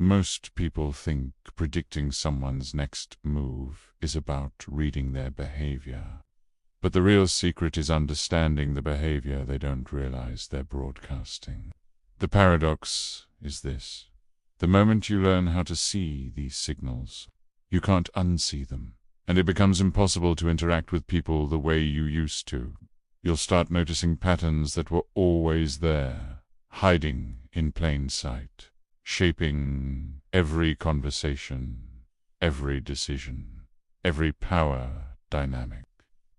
Most people think predicting someone's next move is about reading their behavior. But the real secret is understanding the behavior they don't realize they're broadcasting. The paradox is this. The moment you learn how to see these signals, you can't unsee them, and it becomes impossible to interact with people the way you used to. You'll start noticing patterns that were always there, hiding in plain sight, shaping every conversation, every decision, every power dynamic.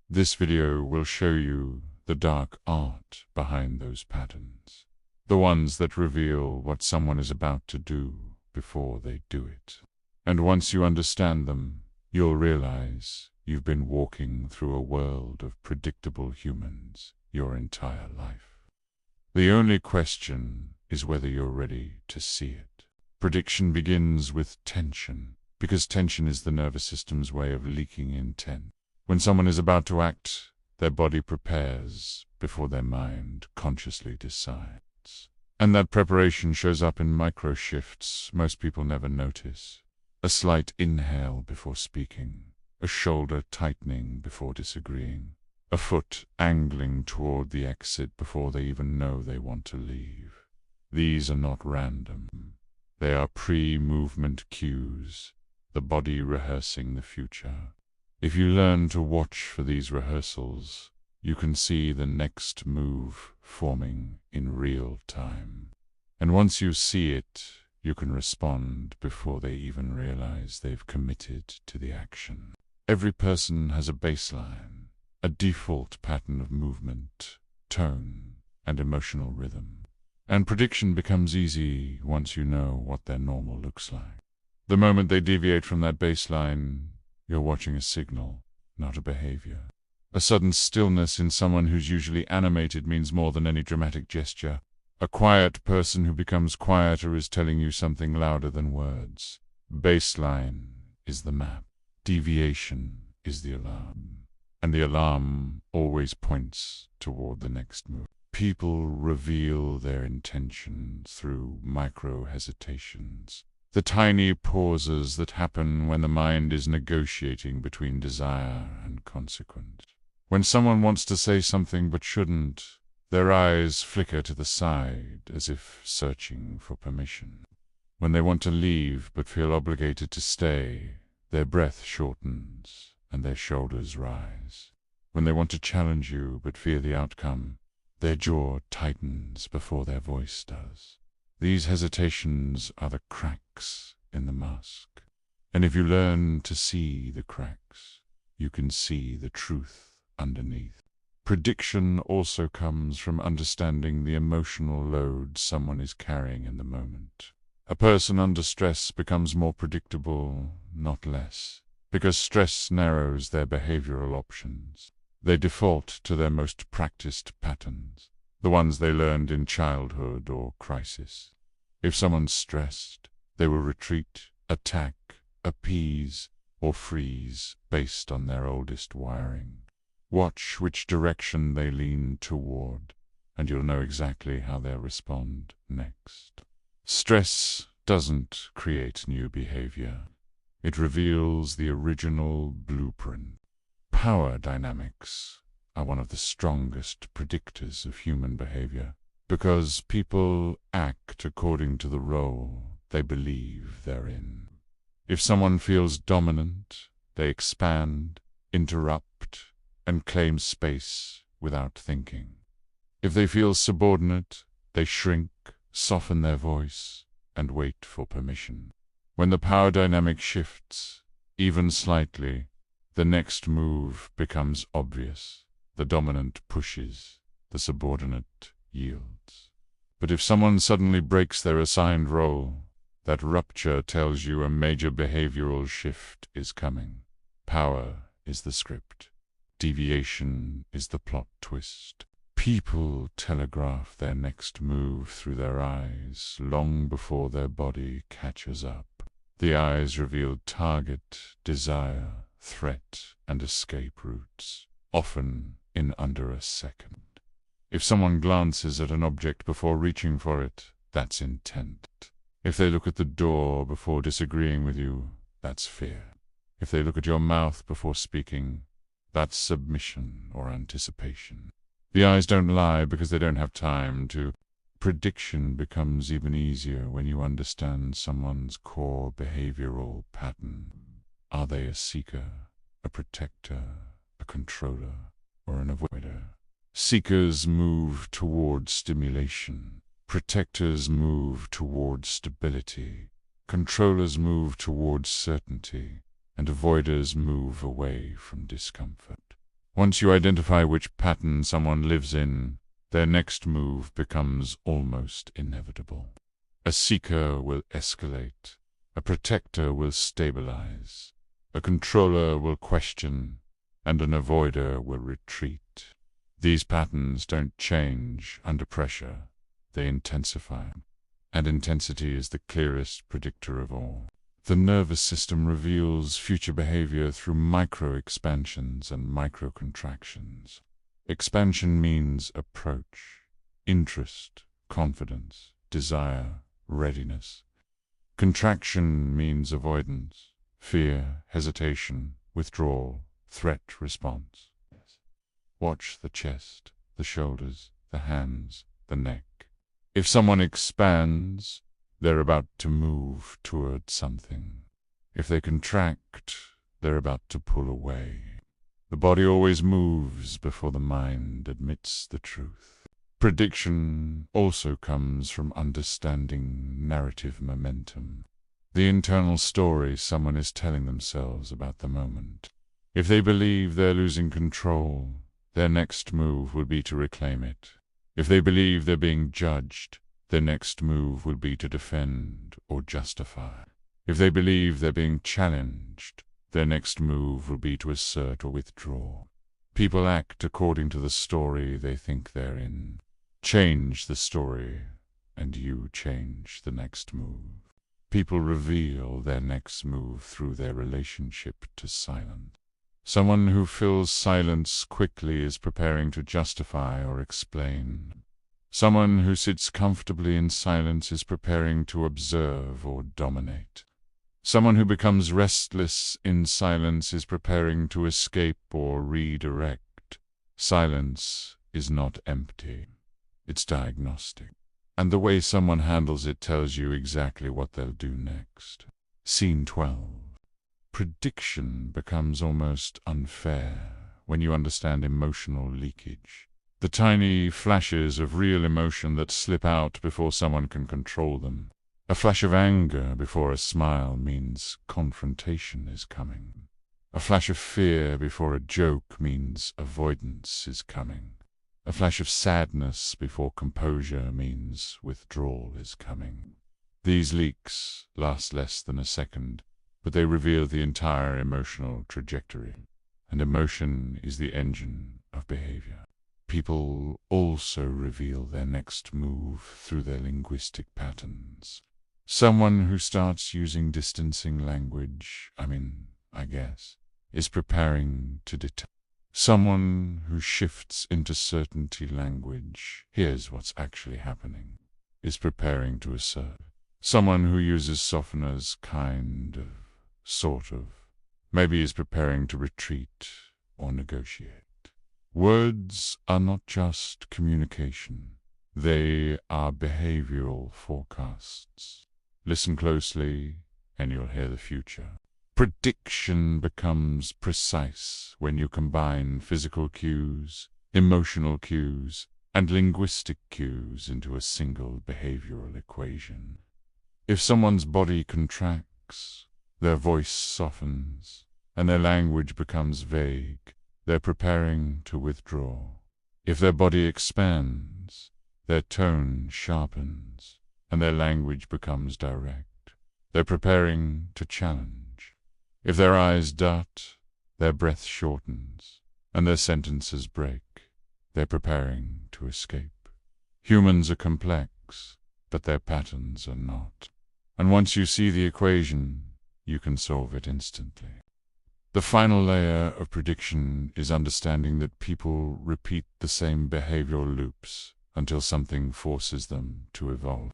This video will show you the dark art behind those patterns, the ones that reveal what someone is about to do before they do it. And once you understand them, you'll realize you've been walking through a world of predictable humans your entire life. The only question is whether you're ready to see it. Prediction begins with tension, because tension is the nervous system's way of leaking intent. When someone is about to act, their body prepares before their mind consciously decides. And that preparation shows up in micro shifts most people never notice. A slight inhale before speaking, a shoulder tightening before disagreeing, a foot angling toward the exit before they even know they want to leave. These are not random. They are pre-movement cues, the body rehearsing the future. If you learn to watch for these rehearsals, you can see the next move forming in real time. And once you see it, you can respond before they even realize they've committed to the action. Every person has a baseline, a default pattern of movement, tone, and emotional rhythm. And prediction becomes easy once you know what their normal looks like. The moment they deviate from that baseline, you're watching a signal, not a behavior. A sudden stillness in someone who's usually animated means more than any dramatic gesture. A quiet person who becomes quieter is telling you something louder than words. Baseline is the map. Deviation is the alarm. And the alarm always points toward the next move. People reveal their intention through micro-hesitations. The tiny pauses that happen when the mind is negotiating between desire and consequence. When someone wants to say something but shouldn't, their eyes flicker to the side as if searching for permission. When they want to leave but feel obligated to stay, their breath shortens and their shoulders rise. When they want to challenge you but fear the outcome, their jaw tightens before their voice does. These hesitations are the cracks in the mask. And if you learn to see the cracks, you can see the truth underneath. Prediction also comes from understanding the emotional load someone is carrying in the moment. A person under stress becomes more predictable, not less, because stress narrows their behavioral options. They default to their most practiced patterns, the ones they learned in childhood or crisis. If someone's stressed, they will retreat, attack, appease, or freeze based on their oldest wiring. Watch which direction they lean toward, and you'll know exactly how they'll respond next. Stress doesn't create new behavior. It reveals the original blueprint. Power dynamics are one of the strongest predictors of human behavior, because people act according to the role they believe they're in. If someone feels dominant, they expand, interrupt, and claim space without thinking. If they feel subordinate, they shrink, soften their voice, and wait for permission. When the power dynamic shifts, even slightly, the next move becomes obvious. The dominant pushes, the subordinate yields. But if someone suddenly breaks their assigned role, that rupture tells you a major behavioral shift is coming. Power is the script. Deviation is the plot twist. People telegraph their next move through their eyes long before their body catches up. The eyes reveal target, desire, threat, and escape routes, often in under a second. If someone glances at an object before reaching for it, that's intent. If they look at the door before disagreeing with you, that's fear. If they look at your mouth before speaking, that's submission or anticipation. The eyes don't lie because they don't have time to. Prediction becomes even easier when you understand someone's core behavioral pattern. Are they a seeker, a protector, a controller, or an avoider? Seekers move toward stimulation. Protectors move toward stability. Controllers move toward certainty. And avoiders move away from discomfort. Once you identify which pattern someone lives in, their next move becomes almost inevitable. A seeker will escalate. A protector will stabilize. A controller will question. And an avoider will retreat. These patterns don't change under pressure. They intensify. And intensity is the clearest predictor of all. The nervous system reveals future behavior through micro-expansions and micro-contractions. Expansion means approach, interest, confidence, desire, readiness. Contraction means avoidance, fear, hesitation, withdrawal, threat response. Watch the chest, the shoulders, the hands, the neck. If someone expands, they're about to move toward something. If they contract, they're about to pull away. The body always moves before the mind admits the truth. Prediction also comes from understanding narrative momentum, the internal story someone is telling themselves about the moment. If they believe they're losing control, their next move will be to reclaim it. If they believe they're being judged, their next move will be to defend or justify. If they believe they're being challenged, their next move will be to assert or withdraw. People act according to the story they think they're in. Change the story, and you change the next move. People reveal their next move through their relationship to silence. Someone who fills silence quickly is preparing to justify or explain. Someone who sits comfortably in silence is preparing to observe or dominate. Someone who becomes restless in silence is preparing to escape or redirect. Silence is not empty. It's diagnostic. And the way someone handles it tells you exactly what they'll do next. Scene 12. Prediction becomes almost unfair when you understand emotional leakage. The tiny flashes of real emotion that slip out before someone can control them. A flash of anger before a smile means confrontation is coming. A flash of fear before a joke means avoidance is coming. A flash of sadness before composure means withdrawal is coming. These leaks last less than a second, but they reveal the entire emotional trajectory. And emotion is the engine of behavior. People also reveal their next move through their linguistic patterns. Someone who starts using distancing language, is preparing to detect. Someone who shifts into certainty language, here's what's actually happening, is preparing to assert. Someone who uses softeners, kind of, sort of, maybe is preparing to retreat or negotiate. Words are not just communication. They are behavioral forecasts. Listen closely, and you'll hear the future. Prediction becomes precise when you combine physical cues, emotional cues, and linguistic cues into a single behavioral equation. If someone's body contracts, their voice softens, and their language becomes vague, they're preparing to withdraw. If their body expands, their tone sharpens, and their language becomes direct. They're preparing to challenge. If their eyes dart, their breath shortens, and their sentences break. They're preparing to escape. Humans are complex, but their patterns are not. And once you see the equation, you can solve it instantly. The final layer of prediction is understanding that people repeat the same behavioral loops until something forces them to evolve.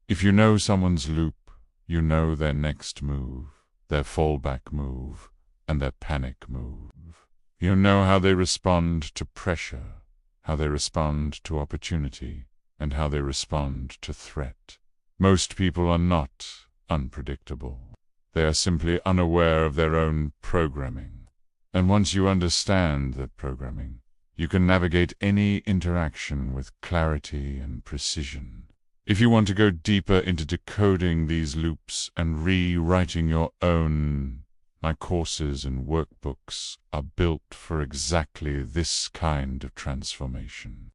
If you know someone's loop, you know their next move, their fallback move, and their panic move. You know how they respond to pressure, how they respond to opportunity, and how they respond to threat. Most people are not unpredictable. They are simply unaware of their own programming. And once you understand that programming, you can navigate any interaction with clarity and precision. If you want to go deeper into decoding these loops and rewriting your own, my courses and workbooks are built for exactly this kind of transformation.